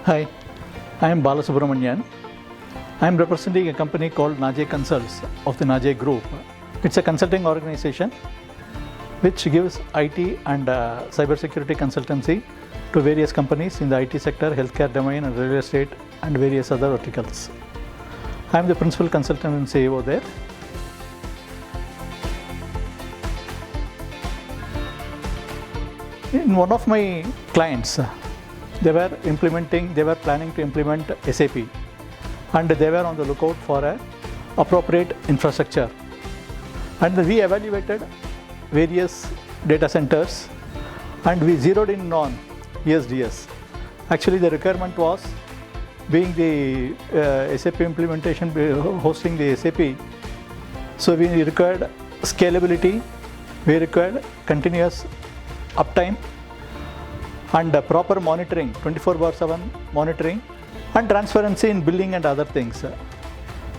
Hi, I am Balasubramanian. I am representing a company called Najay Consults of the Najay Group. It's a consulting organization which gives IT and cybersecurity consultancy to various companies in the IT sector, healthcare domain, and real estate, and various other verticals. I am the principal consultant and CEO there. In one of my clients, they were planning to implement SAP, and they were on the lookout for an appropriate infrastructure. And we evaluated various data centers and we zeroed in on ESDS. Actually, the requirement was, being the SAP implementation, hosting the SAP, so we required scalability, we required continuous uptime and proper monitoring, 24/7 monitoring, and transparency in billing and other things.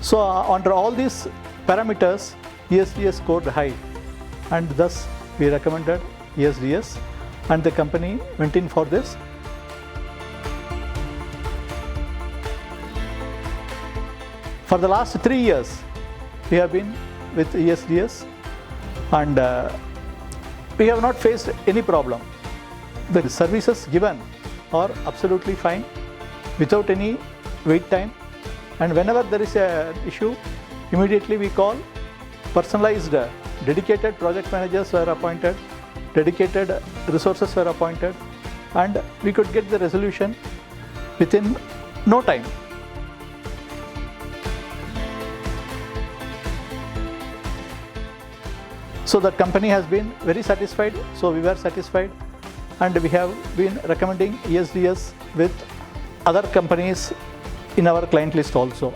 So under all these parameters, ESDS scored high, and thus we recommended ESDS, and the company went in for this. For the last 3 years, we have been with ESDS, and we have not faced any problem. The services given are absolutely fine, without any wait time, and whenever there is an issue, immediately we call. Personalized, dedicated project managers were appointed, dedicated resources were appointed, and we could get the resolution within no time. So that company has been very satisfied, so we were satisfied, and we have been recommending ESDS with other companies in our client list also.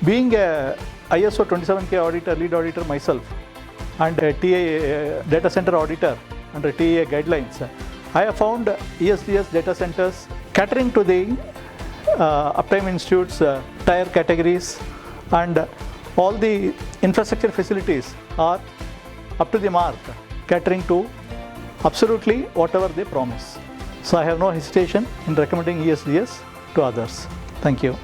Being a ISO 27K auditor, lead auditor myself, and a TA data center auditor under TAA guidelines, I have found ESDS data centers catering to the uptime institutes, tier categories, and all the infrastructure facilities are up to the mark, catering to absolutely whatever they promise. So I have no hesitation in recommending ESDS to others. Thank you.